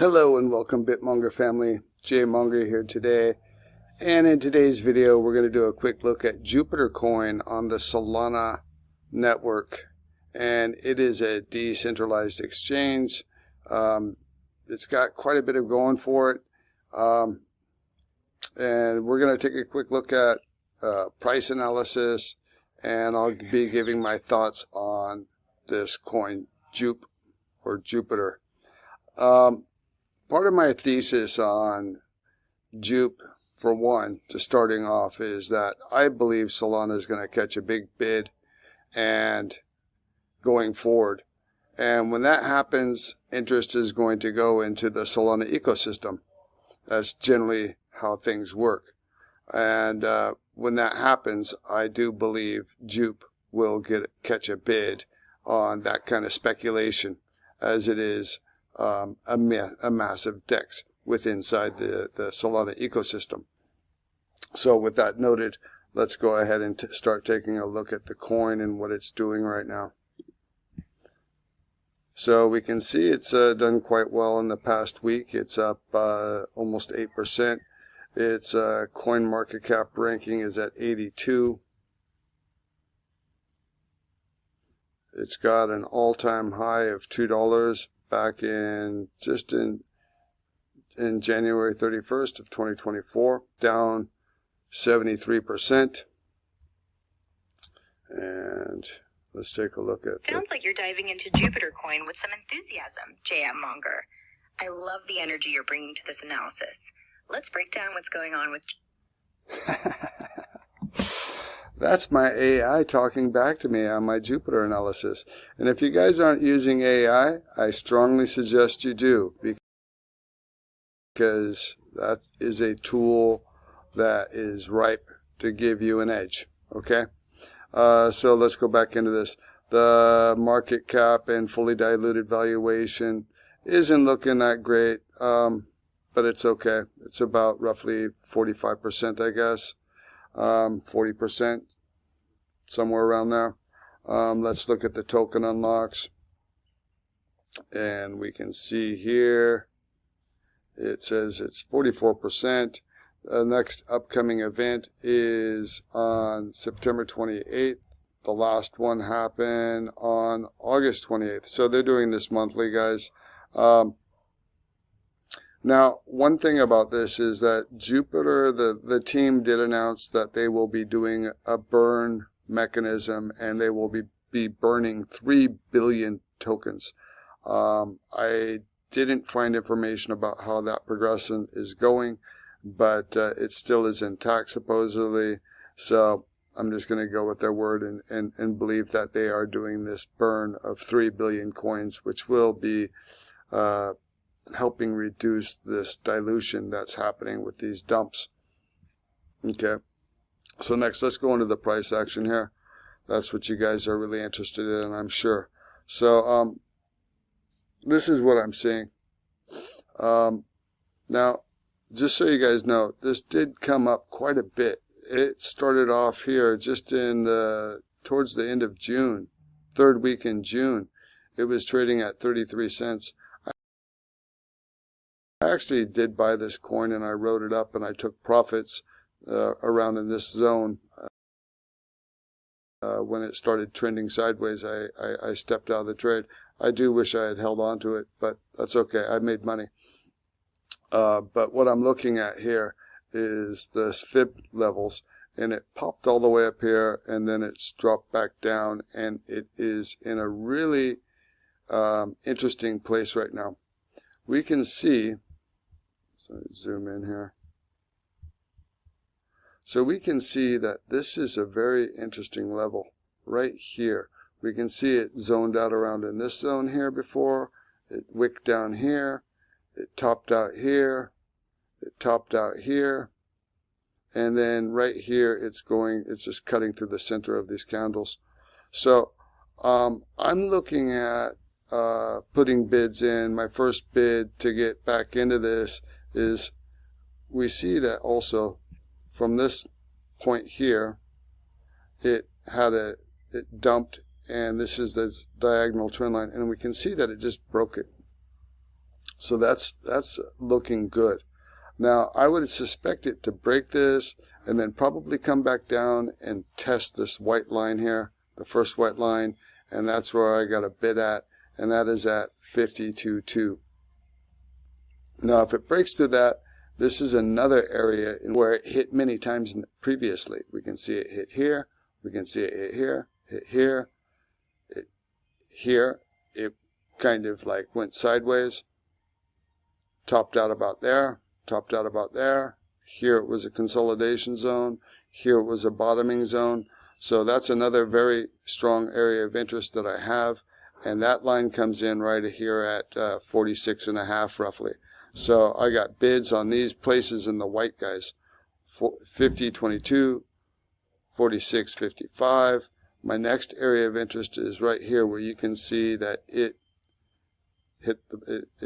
Hello and welcome BitMonger family, BiMonger here today, and in today's video we're going to do a quick look at Jupiter coin on the Solana network, and it is a decentralized exchange. It's got quite a bit of going for it, and we're going to take a quick look at price analysis, and I'll be giving my thoughts on this coin Jupiter. Part of my thesis on Jupe, for one, to starting off, is that I believe Solana is going to catch a big bid and going forward. And when that happens, interest is going to go into the Solana ecosystem. That's generally how things work. And when that happens, I do believe Jupe will catch a bid on that kind of speculation, as it is a massive DEX inside the Solana ecosystem. So with that noted, let's go ahead and start taking a look at the coin and what it's doing right now. So we can see it's done quite well in the past week. It's up almost 8%. Its coin market cap ranking is at 82. It's got an all-time high of $2 back in January 31st of 2024, down 73%. And let's take a look at Sounds like you're diving into Jupiter coin with some enthusiasm, BiMonger. I love the energy you're bringing to this analysis. Let's break down what's going on with That's my AI talking back to me on my Jupiter analysis. And if you guys aren't using AI, I strongly suggest you do, because that is a tool that is ripe to give you an edge. Okay? So let's go back into this. The market cap and fully diluted valuation isn't looking that great, but it's okay. It's about roughly 45%, I guess. 40%. Somewhere around there. Let's look at the token unlocks, and we can see here it says it's 44%. The next upcoming event is on September 28th. The last one happened on August 28th. So they're doing this monthly, guys. Now, one thing about this is that Jupiter, the team did announce that they will be doing a burn mechanism, and they will be burning 3 billion tokens. I didn't find information about how that progression is going, but it still is intact supposedly. So I'm just going to go with their word and believe that they are doing this burn of 3 billion coins, which will be helping reduce this dilution that's happening with these dumps. Okay. So next, let's go into the price action here. That's what you guys are really interested in, I'm sure. So this is what I'm seeing. Now, just so you guys know, this did come up quite a bit. It started off here just towards the end of June, third week in June. It was trading at 33 cents. I actually did buy this coin, and I wrote it up, and I took profits around in this zone. When it started trending sideways, I stepped out of the trade. I do wish I had held on to it, but that's okay. I made money. But what I'm looking at here is the fib levels, and it popped all the way up here, and then it's dropped back down, and it is in a really interesting place right now. We can see, so zoom in here. So we can see that this is a very interesting level right here. We can see it zoned out around in this zone here before. It wicked down here. It topped out here. It topped out here. And then right here it's just cutting through the center of these candles. So I'm looking at putting bids in. My first bid to get back into this is, we see that also from this point here, it dumped, and this is the diagonal trend line, and we can see that it just broke it. So that's looking good. Now, I would suspect it to break this and then probably come back down and test this white line here, the first white line, and that's where I got a bid at, and that is at 52.2. Now, if it breaks through that, this is another area where it hit many times previously. We can see it hit here, we can see it hit here, hit here, here. It kind of like went sideways, topped out about there, topped out about there. Here it was a consolidation zone. Here it was a bottoming zone. So that's another very strong area of interest that I have. And that line comes in right here at 46.5 roughly. So I got bids on these places in the white guys. 50.22, 46.55. My next area of interest is right here where you can see that it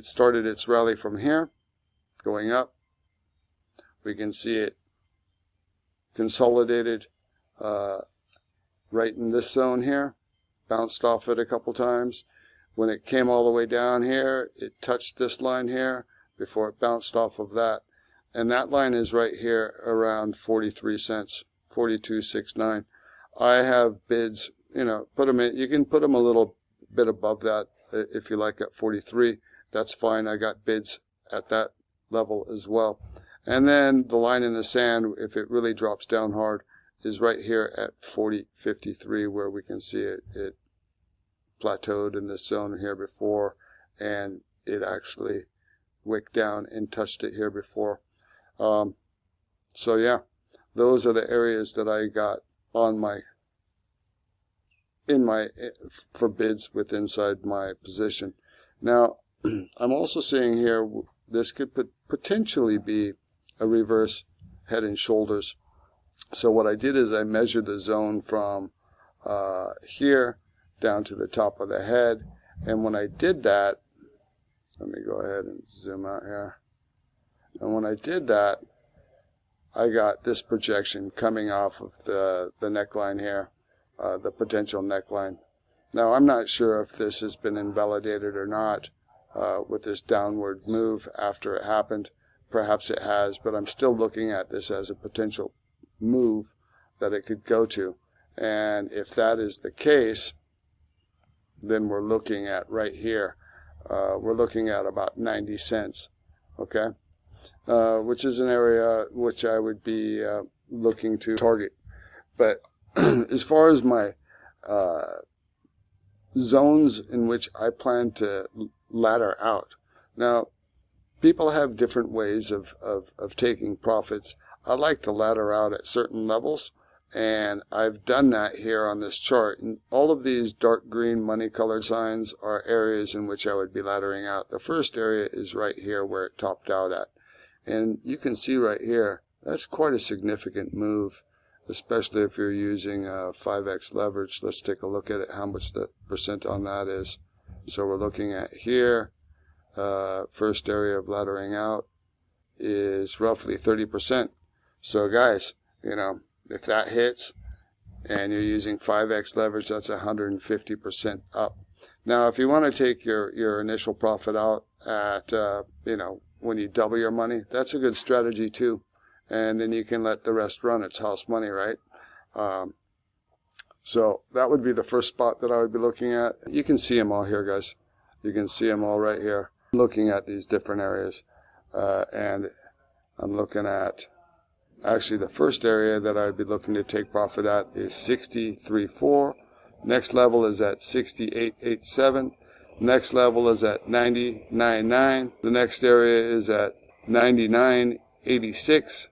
started its rally from here, going up. We can see it consolidated right in this zone here, bounced off it a couple times. When it came all the way down here, it touched this line here before it bounced off of that. And that line is right here around 43 cents, 42.69. I have bids, put them in. You can put them a little bit above that if you like at 43. That's fine. I got bids at that level as well. And then the line in the sand, if it really drops down hard, is right here at 40.53, where we can see it plateaued in this zone here before, and it actually wicked down and touched it here before. So yeah, those are the areas that I got on for bids with inside my position. Now, I'm also seeing here this could potentially be a reverse head and shoulders. So what I did is I measured the zone from here down to the top of the head, and when I did that, let me go ahead and zoom out here. And when I did that, I got this projection coming off of the neckline here, the potential neckline. Now, I'm not sure if this has been invalidated or not with this downward move after it happened. Perhaps it has, but I'm still looking at this as a potential move that it could go to. And if that is the case, then we're looking at right here. We're looking at about 90 cents, okay? Which is an area which I would be looking to target. But as far as my zones in which I plan to ladder out, now people have different ways of taking profits. I like to ladder out at certain levels, and I've done that here on this chart. And all of these dark green money colored signs are areas in which I would be laddering out. The first area is right here where it topped out at. And you can see right here, that's quite a significant move, especially if you're using 5x leverage. Let's take a look at it, how much the percent on that is. So we're looking at here, first area of laddering out is roughly 30%. So guys, if that hits and you're using 5x leverage, that's 150% up. Now, if you want to take your initial profit out at, when you double your money, that's a good strategy too. And then you can let the rest run. It's house money, right? So that would be the first spot that I would be looking at. You can see them all here, guys. You can see them all right here. Looking at these different areas. And I'm looking at, actually the first area that I'd be looking to take profit at is 63.4. Next level is at 68.87. Next level is at 99.9. The next area is at 99.86.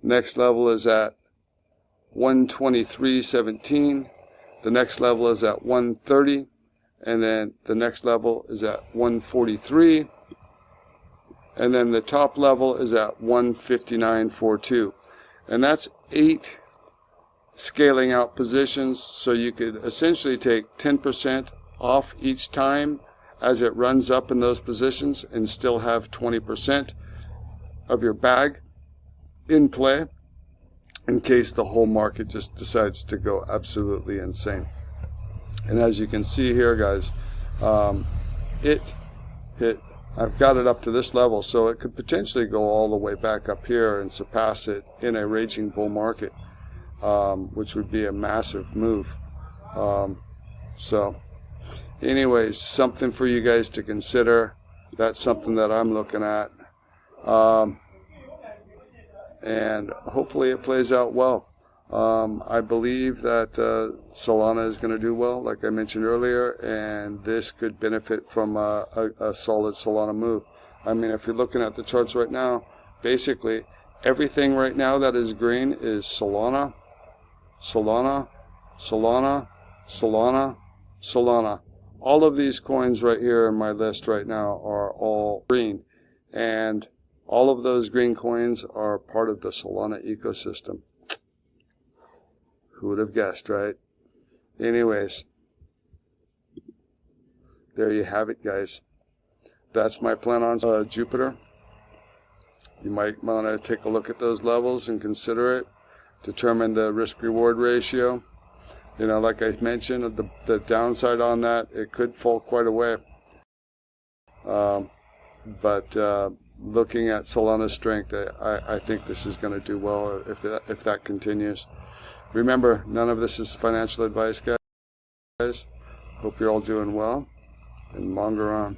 Next level is at 123.17. The next level is at 130. And then the next level is at 143. And then the top level is at 159.42. And that's 8 scaling out positions. So you could essentially take 10% off each time as it runs up in those positions and still have 20% of your bag in play in case the whole market just decides to go absolutely insane. And as you can see here, guys, it hit I've got it up to this level, so it could potentially go all the way back up here and surpass it in a raging bull market, which would be a massive move. So anyways, something for you guys to consider. That's something that I'm looking at. And hopefully it plays out well. I believe that Solana is going to do well, like I mentioned earlier, and this could benefit from a solid Solana move. I mean, if you're looking at the charts right now, basically everything right now that is green is Solana, Solana, Solana, Solana, Solana. All of these coins right here in my list right now are all green, and all of those green coins are part of the Solana ecosystem. Who would have guessed, right? Anyways, there you have it, guys. That's my plan on Jupiter. You might want to take a look at those levels and consider it. Determine the risk-reward ratio. You know, like I mentioned, the downside on that, it could fall quite a way. But looking at Solana's strength, I think this is going to do well if that continues. Remember, none of this is financial advice, guys. Hope you're all doing well, and monger on.